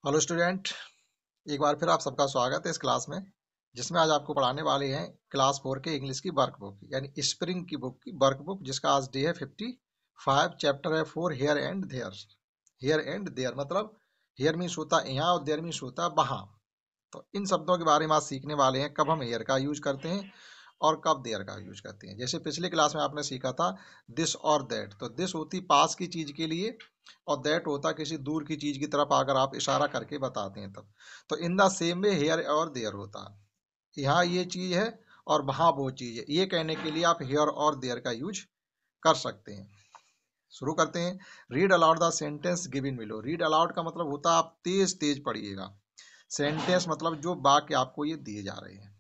Hello student. एक बार फिर आप सबका स्वागत है इस क्लास में, जिसमें आज आपको पढ़ाने वाले हैं क्लास 4 के इंग्लिश की वर्कबुक यानी स्प्रिंग की बुक की वर्कबुक, जिसका आज डे है 55। चैप्टर है 4 here and there. Here and there मतलब हियर मीन्स होता है यहाँ और देयर मीन्स होता है वहाँ। तो इन शब्दों के बारे में आज सीखने वाले हैं, कब हम हियर का यूज करते हैं और कब देयर का यूज करते हैं। जैसे पिछले क्लास में आपने सीखा था दिस और दैट, तो दिस होती पास की चीज के लिए और दैट होता किसी दूर की चीज की तरफ अगर आप इशारा करके बताते हैं तब। तो in the same way here और देयर होता है, यहाँ ये चीज है और वहां वो चीज है, ये कहने के लिए आप हेयर और देयर का यूज कर सकते हैं। शुरू करते हैं। Read aloud the sentence given below. Read aloud का मतलब होता है आप तेज तेज पढ़िएगा। सेंटेंस मतलब जो वाक्य आपको ये दिए जा रहे हैं।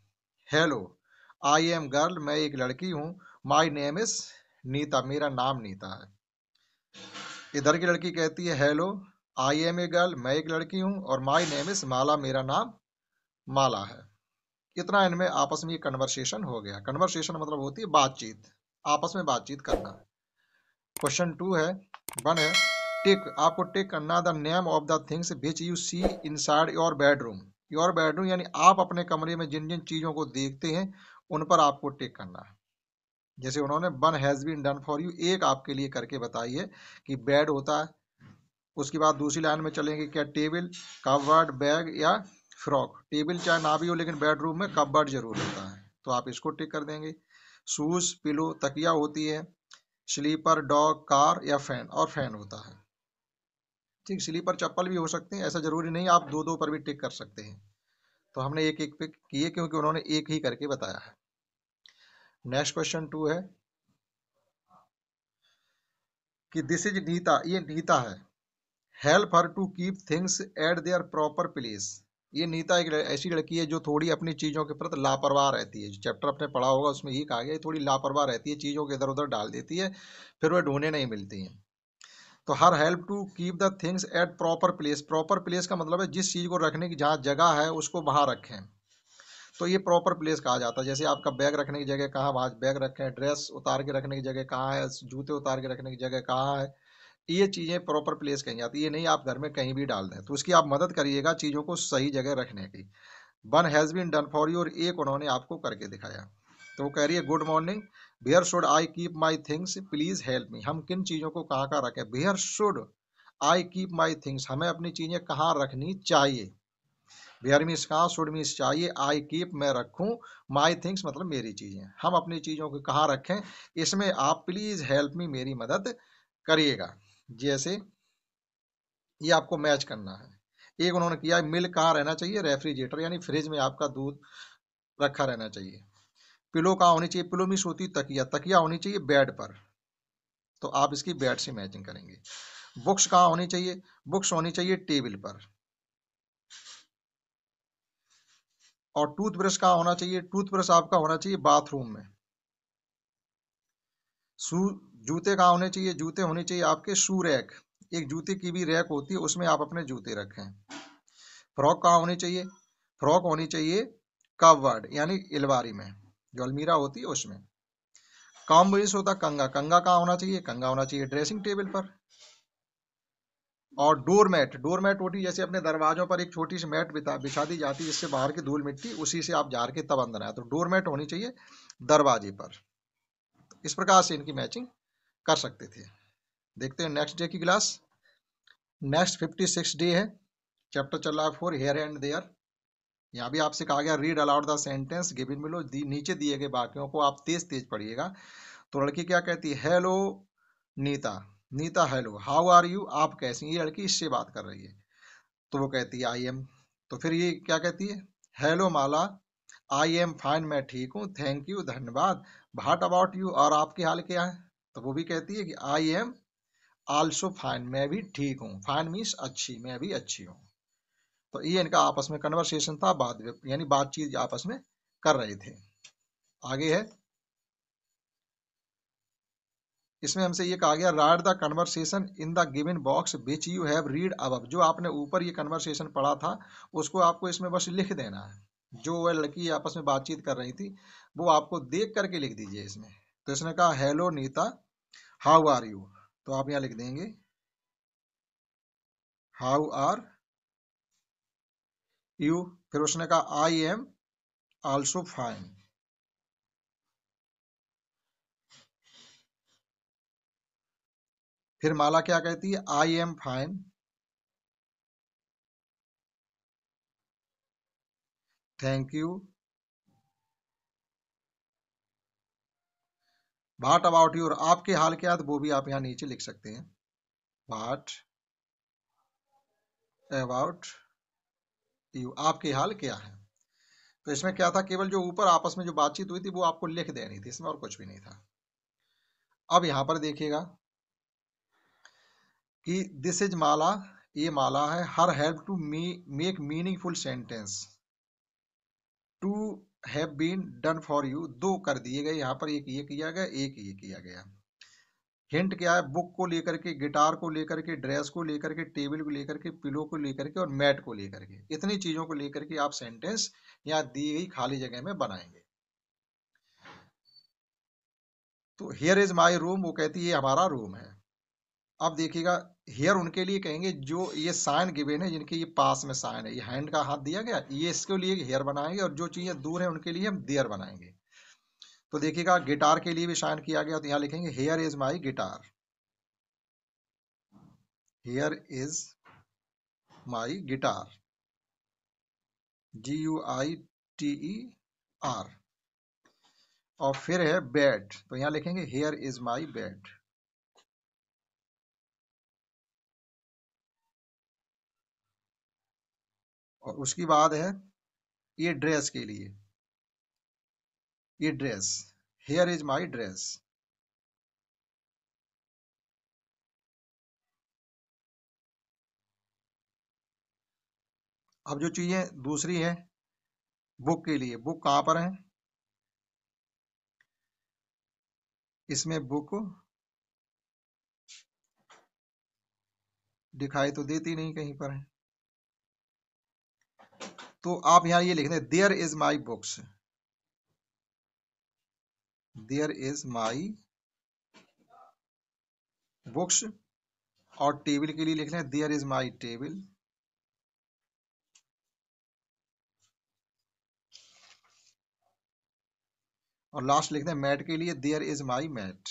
हेलो, आई एम गर्ल, मैं एक लड़की हूँ। माई नेम इज नीता, मेरा नाम नीता है। इधर की लड़की कहती है hello, I am a girl, मैं एक लड़की हूँ, और माई नेम इज माला, मेरा नाम माला है। इतना इनमें आपस में कन्वर्सेशन हो गया। कन्वर्सेशन मतलब होती है बातचीत, आपस में बातचीत करना। क्वेश्चन 2 है, 1 है, टिक, आपको टिक करना the name of the things which you see inside your bedroom. Your bedroom यानी आप अपने कमरे में जिन जिन चीजों को देखते हैं उन पर आपको टिक करना है। जैसे उन्होंने one has been done for you, एक आपके लिए करके बताई है कि बेड होता है। उसके बाद दूसरी लाइन में चलेंगे, क्या टेबल, कबर्ड, बैग या फ्रॉक। टेबल चाहे ना भी हो लेकिन बेडरूम में कबर्ड जरूर होता है, तो आप इसको टिक कर देंगे। शूज, पिलो, तकिया होती है। स्लीपर, डॉग, कार या फैन, और फैन होता है। ठीक, स्लीपर चप्पल भी हो सकते हैं, ऐसा जरूरी नहीं आप दो दो पर भी टिक कर सकते हैं। तो हमने एक एक पे किए क्योंकि उन्होंने एक ही करके बताया है। नेक्स्ट क्वेश्चन 2 है कि दिस इज नीता, ये नीता है। Help her to keep things at their proper place. ये नीता एक ऐसी लड़की है जो थोड़ी अपनी चीजों के प्रति लापरवाह रहती है। जो चैप्टर आपने पढ़ा होगा उसमें ही कहा गया, ये थोड़ी लापरवाह रहती है, चीजों को इधर उधर डाल देती है, फिर वह ढूंढने नहीं मिलती हैं। तो her help to keep the things at proper place. Proper place का मतलब है जिस चीज को रखने की जहाँ जगह है उसको वहां रखें, तो ये प्रॉपर प्लेस कहा जाता है। जैसे आपका बैग रखने की जगह कहाँ, वहां बैग रखें। ड्रेस उतार के रखने की जगह कहाँ है, जूते उतार के रखने की जगह कहाँ है, ये चीजें प्रॉपर प्लेस कही जाती है। ये नहीं आप घर में कहीं भी डाल दें, तो उसकी आप मदद करिएगा चीजों को सही जगह रखने की। One has been done for you, और एक उन्होंने आपको करके दिखाया। तो वो कह रही है good morning, where should I keep my things, please help me. हम किन चीजों को कहाँ कहाँ रखें। Where should I keep my things, हमें अपनी चीजें कहाँ रखनी चाहिए। वेयर मीन्स कहाँ, शुड मीन्स चाहिए, आई कीप मैं रखूं, माई थिंग्स मतलब मेरी चीजें, हम अपनी चीजों को कहाँ रखें। इसमें आप प्लीज हेल्प मी, मेरी मदद करिएगा। जैसे ये आपको मैच करना है। एक उन्होंने किया मिल्क कहाँ रहना चाहिए, रेफ्रिजरेटर यानी फ्रिज में आपका दूध रखा रहना चाहिए। पिलो कहाँ होनी चाहिए, पिलो मीन्स होती तकिया, तकिया होनी चाहिए बेड पर, तो आप इसकी बेड से मैचिंग करेंगे। बुक्स कहाँ होनी चाहिए, बुक्स होनी चाहिए टेबल पर। और टूथब्रश कहाँ होना चाहिए, टूथब्रश आपका होना चाहिए बाथरूम में। शू, जूते कहाँ होने चाहिए, जूते होने चाहिए आपके शू रैक, एक जूते की भी रैक होती है उसमें आप अपने जूते रखें। फ्रॉक कहाँ होनी चाहिए, फ्रॉक होनी चाहिए कबर्ड यानी अलमारी में, जो अलमीरा होती है उसमें। कॉम्बिनेशन होता कंगा, कंगा कहाँ होना चाहिए, कंगा होना चाहिए ड्रेसिंग टेबल पर। और डोरमैट, डोरमैट होती है जैसे अपने दरवाजों पर एक छोटी सी मैट बिछा दी जाती है जिससे बाहर की धूल मिट्टी उसी से आप झाड़ के तब अंदर आए, तो डोरमैट होनी चाहिए दरवाजे पर। इस प्रकार से इनकी मैचिंग कर सकते थे। देखते हैं नेक्स्ट डे की क्लास। नेक्स्ट 56 डे है, चैप्टर चल रहा है 4 हियर एंड देयर। यहाँ भी आपसे कहा गया read aloud the sentence given below, नीचे दिए गए वाक्यों को आप तेज तेज पढ़िएगा। तो लड़की क्या कहती है, hello Nita, Nita hello, how are you, आप कैसी हैं। ये लड़की इससे बात कर रही है, तो वो कहती है आई एम। तो फिर ये क्या कहती है, hello Mala, I am fine, मैं ठीक हूँ, थैंक यू धन्यवाद। व्हाट अबाउट यू, और आपके हाल क्या है। तो वो भी कहती है कि आई एम आल्सो फाइन, मैं भी ठीक हूँ। फाइन मीन्स अच्छी, मैं भी अच्छी हूँ। तो ये इनका आपस में कन्वर्सेशन था, बात यानी बातचीत आपस में कर रहे थे। आगे है, इसमें हमसे ये कहा गया right the conversation in the given box which you have read above. जो आपने ऊपर ये कन्वर्सेशन पढ़ा था उसको आपको इसमें बस लिख देना है। जो वह लड़की आपस में बातचीत कर रही थी वो आपको देख करके लिख दीजिए इसमें। तो इसने कहा hello Nita, how are you, तो आप यहाँ लिख देंगे हाउ आर यू, फिर उसने कहा आई एम आल्सो फाइन। फिर माला क्या कहती है, I am fine, thank you. What about you, आपके हाल क्या है, तो वो भी आप यहाँ नीचे लिख सकते हैं, व्हाट अबाउट यू, आपके हाल क्या है। तो इसमें क्या था, केवल जो ऊपर आपस में जो बातचीत हुई थी वो आपको लिख देनी थी, इसमें और कुछ भी नहीं था। अब यहाँ पर देखिएगा कि दिस इज माला, ये माला है, her help to me make meaningful sentence two have been done for you, दो कर दिए गए यहाँ पर, एक ये किया गया, एक ये किया गया। हिंट क्या है, बुक को लेकर के, गिटार को लेकर के, ड्रेस को लेकर के, टेबल को लेकर के, पिलो को लेकर के और मैट को लेकर के, इतनी चीजों को लेकर के आप सेंटेंस यहाँ दी गई खाली जगह में बनाएंगे। तो हियर इज माई रूम, वो कहती है ये हमारा रूम है। अब देखिएगा, हियर उनके लिए कहेंगे जो ये साइन गिवन है, जिनके ये पास में साइन है, ये हैंड का हाथ दिया गया, ये इसके लिए हियर बनाएंगे, और जो चीजें दूर है उनके लिए हम देयर बनाएंगे। तो देखिएगा गिटार के लिए भी साइन किया गया, तो यहाँ लिखेंगे here is my guitar, here is my guitar, GUITER। और फिर है बेड, तो यहाँ लिखेंगे हियर इज माई बेड। और उसके बाद है ये ड्रेस के लिए, ये dress, here is my dress. अब जो चीजें दूसरी है, बुक के लिए, बुक कहाँ पर है, इसमें बुक दिखाई तो देती नहीं कहीं पर है, तो आप यहाँ ये लिख दें there is my books, there is my books. और टेबल के लिए लिख लें देयर इज माई टेबल। और लास्ट लिख दें मैट के लिए देयर इज माई मैट।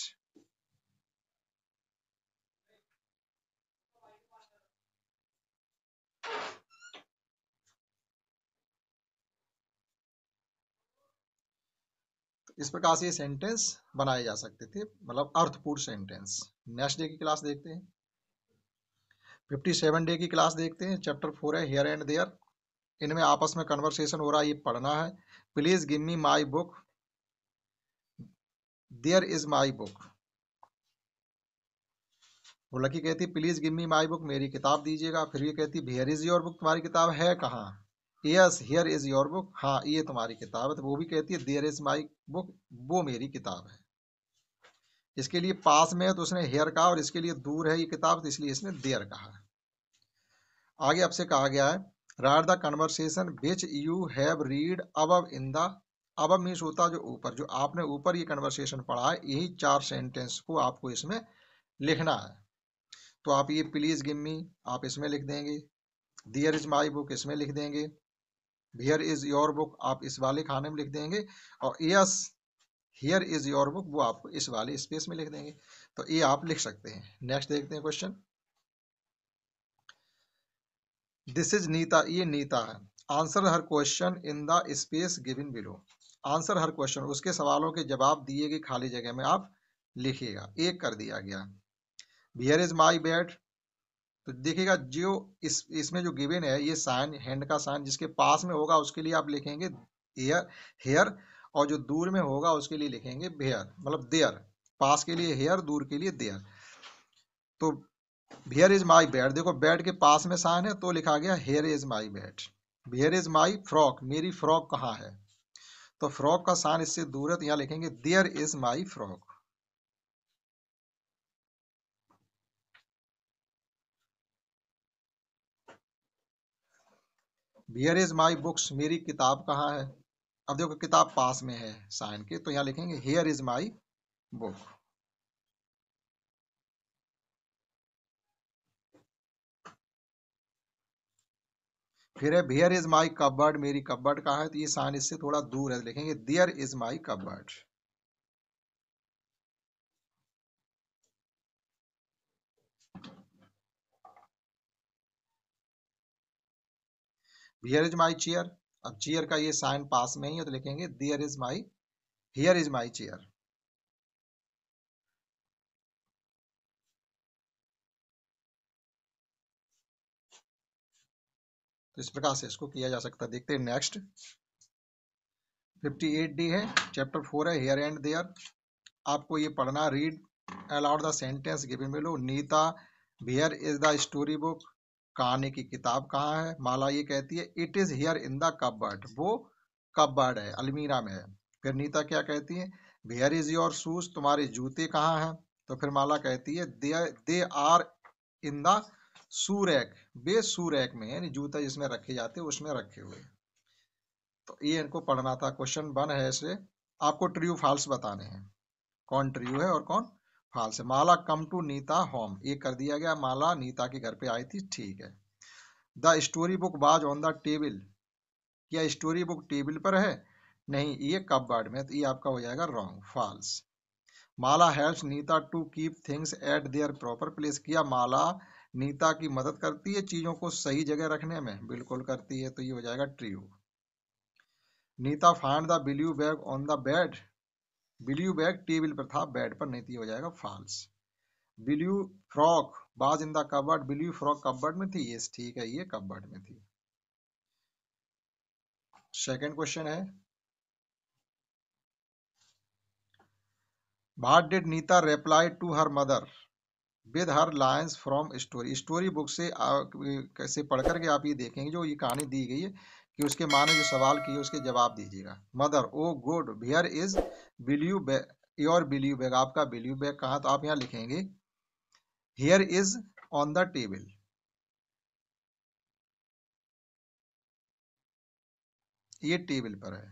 इस प्रकार से ये सेंटेंस बनाए जा सकते थे, मतलब अर्थपूर्ण सेंटेंस। नेक्स्ट डे की क्लास देखते हैं, 57 डे की क्लास देखते हैं। चैप्टर 4 है हियर एंड देयर, इनमें आपस में कन्वर्सेशन हो रहा है, ये पढ़ना है। Please give me my book, there is my book. वो लकी कहती please give me my book, मेरी किताब दीजिएगा। फिर ये कहती हियर इज योर बुक, तुम्हारी किताब है कहाँ, yes here is your book, हाँ ये तुम्हारी किताब है। तो वो भी कहती है देयर इज माई बुक, वो मेरी किताब है। इसके लिए पास में है तो उसने हेयर कहा, और इसके लिए दूर है ये किताब, तो इसलिए इसने देयर कहा है। आगे आपसे कहा गया है right the conversation which you have read above in the, above means होता जो ऊपर, जो आपने ऊपर ये कन्वर्सेशन पढ़ा है, यही 4 सेंटेंस को आपको इसमें लिखना है। तो आप ये प्लीज गिव मी आप इसमें लिख देंगे, देयर इज माई बुक इसमें लिख देंगे, हियर इज योर बुक आप इस वाले खाने में लिख देंगे, और yes here is your book वो आप इस वाले स्पेस में लिख देंगे। तो ये आप लिख सकते हैं। नेक्स्ट देखते हैं क्वेश्चन, दिस इज नीता, ये नीता है। Answer her question in the space given below, answer her question, उसके सवालों के जवाब दिए गए खाली जगह में आप लिखिएगा। एक कर दिया गया, हियर इज माई बेड, तो देखिएगा जो इसमें जो गिवन है ये साइन, हैंड का साइन जिसके पास में होगा उसके लिए आप लिखेंगे हेयर, हेयर, और जो दूर में होगा उसके लिए लिखेंगे बेयर, मतलब देयर। पास के लिए हेयर, दूर के लिए देयर। तो हियर इज माई बेड, देखो बेड के पास में साइन है तो लिखा गया here is my bed. Here is my frock, मेरी फ्रॉक कहाँ है, तो फ्रॉक का साइन इससे दूर है तो यहाँ लिखेंगे there is my frock. Here is my books, मेरी किताब कहाँ है, अब देखो किताब पास में है साइन के, तो यहाँ लिखेंगे हियर इज माई बुक। फिर है वेयर इज माई कबर्ड, मेरी कबर्ड कहाँ है, तो ये साइन इससे थोड़ा दूर है, लिखेंगे there is my cupboard. Here is my chair, अब चेयर का ये साइन पास में ही है तो लिखेंगे there is my, here is my chair. तो इस प्रकार से इसको किया जा सकता है। देखते हैं नेक्स्ट 58D है, चैप्टर 4 है हियर एंड देयर। आपको ये पढ़ना, read aloud the sentence given below. Nita here is the story book, कहानी की किताब कहाँ है। माला ये कहती है it is here in the cupboard, वो कबर्ड है, अलमीरा में है। फिर नीता क्या कहती है, हियर इज योर शूज, तुम्हारे जूते कहाँ हैं। तो फिर माला कहती है they are in the shoe rack, वे शू रैक में, यानी जूता जिसमें रखे जाते हैं उसमें रखे हुए। तो ये इनको पढ़ना था। क्वेश्चन 1 है, इसे आपको ट्रू फॉल्स बताने हैं, कौन ट्रू है और कौन फॉल्स है। माला कम टू नीता होम, ये कर दिया गया, माला नीता के घर पे आई थी, ठीक है। The story book was on the table, क्या स्टोरी बुक टेबल पर है, नहीं, ये कपबोर्ड में, तो ये आपका हो जाएगा wrong, false. Mala helps Nita to keep things at their proper place, किया माला नीता की मदद करती है चीजों को सही जगह रखने में, बिल्कुल करती है, तो ये हो जाएगा true. Nita find the blue bag on the bed, blue bag table पर था, बेड पर नहीं, तो ये हो जाएगा false. Blue frock was in the cupboard, blue frock cupboard में थी, ये ठीक है, ये कबर्ड में थी। सेकंड क्वेश्चन है, what did Nita reply to her mother with her lines from story, story book से कैसे पढ़ करके आप ये देखेंगे, जो ये कहानी दी गई है कि उसके माँ ने जो सवाल किए उसके जवाब दीजिएगा। Mother oh good where is blue bag, your blue bag, आपका बिल्यू बैग कहाँ, तो आप यहाँ लिखेंगे here is on the table, ये टेबल पर है।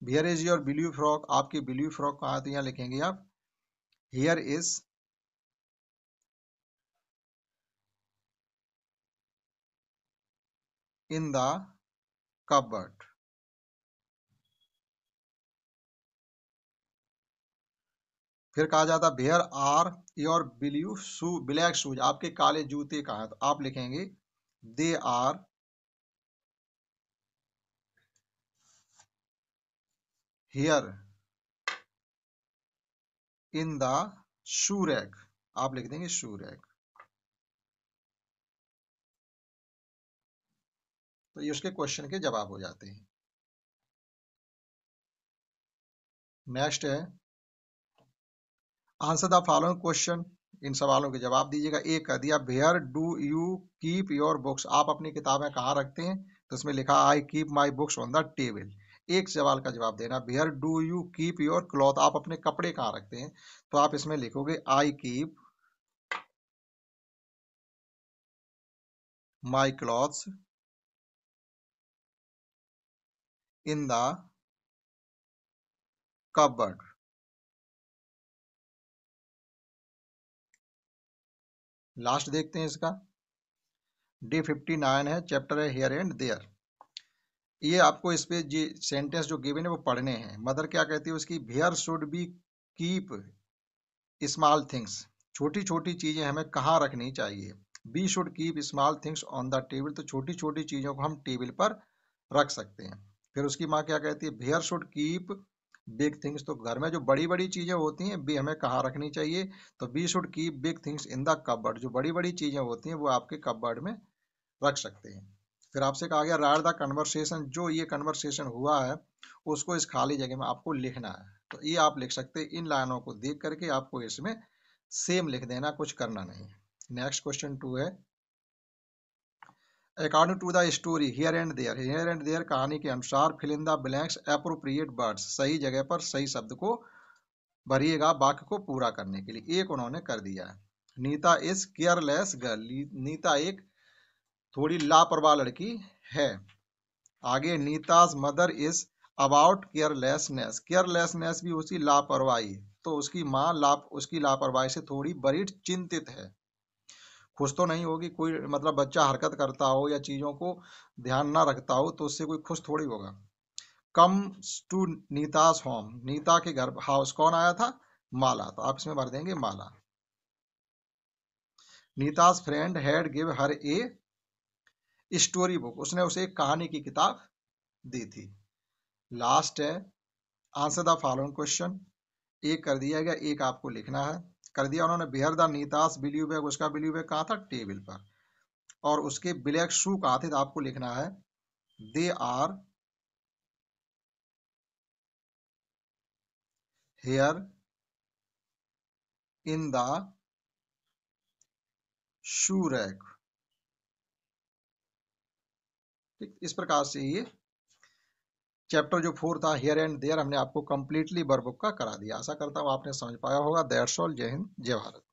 Here is your blue frock, आपकी ब्लू फ्रॉक कहाँ है, तो यहाँ लिखेंगे आप here is in the cupboard. फिर कहा जाता where are your blue shoe black shoes, आपके काले जूते कहाँ हैं, तो आप लिखेंगे they are here in the shoe rack, आप लिख देंगे शू रैक। तो ये उसके क्वेश्चन के जवाब हो जाते हैं। नेक्स्ट है आंसर द फॉलोइंग क्वेश्चन, इन सवालों के जवाब दीजिएगा। एक कह दिया where do you keep your books, आप अपनी किताबें कहाँ रखते हैं, तो इसमें लिखा I keep my books on the table. एक सवाल का जवाब देना, where do you keep your cloth, आप अपने कपड़े कहाँ रखते हैं, तो आप इसमें लिखोगे आई keep my clothes in the cupboard. Last देखते हैं इसका, डे 59 है, चैप्टर है हियर एंड देयर। ये आपको इस पे जी सेंटेंस जो गिवन है वो पढ़ने हैं। मदर क्या कहती है उसकी, where should we keep small things, छोटी छोटी चीजें हमें कहाँ रखनी चाहिए। We should keep small things on the table, तो छोटी छोटी चीजों को हम टेबल पर रख सकते हैं। फिर उसकी माँ क्या कहती है, where should keep big things, तो घर में जो बड़ी बड़ी चीजें होती हैं बी हमें कहाँ रखनी चाहिए, तो we should keep big things in the cupboard, जो बड़ी बड़ी चीजें होती हैं वो आपके कबर्ड में रख सकते हैं। फिर आपसे कहा गया राइट द कन्वर्सेशन, जो ये कन्वर्सेशन हुआ है उसको इस खाली जगह में आपको लिखना है, तो ये आप लिख सकते हैं। इन लाइनों को देख करके आपको इसमें सेम लिख देना, कुछ करना नहीं। नेक्स्ट क्वेश्चन 2 है according to the story here and there, here and there कहानी के अनुसार fill in the blanks appropriate words, सही जगह पर सही शब्द को भरिएगा वाक्य को पूरा करने के लिए। एक उन्होंने कर दिया है, Nita is careless girl, Nita एक थोड़ी लापरवाह लड़की है। आगे Nita's mother is about carelessness, carelessness भी उसकी लापरवाही, तो उसकी माँ उसकी लापरवाही से थोड़ी बड़ी चिंतित है। खुश तो नहीं होगी। कोई मतलब बच्चा हरकत करता हो या चीजों को ध्यान ना रखता हो तो उससे कोई खुश थोड़ी होगा। Comes to Nita's home, Nita के घर हाउस कौन आया था? माला। तो आप इसमें भर देंगे माला। Nita's friend had give her a story book, उसने उसे एक कहानी की किताब दी थी। लास्ट है, आंसर द फॉलोइंग क्वेश्चन। एक कर दिया गया, एक आपको लिखना है। कर दिया उन्होंने, bear the Nita's believe bag, उसका बिलीव बैग कहाँ था? टेबल पर। और उसके ब्लैक शू कहाँ थे? तो आपको लिखना है they are here in the shoe rack. ठीक, इस प्रकार से ये चैप्टर जो 4 था हियर एंड देयर हमने आपको कंप्लीटली वर्कबुक का करा दिया। आशा करता हूँ आपने समझ पाया होगा। That's all. जय हिंद, जय भारत।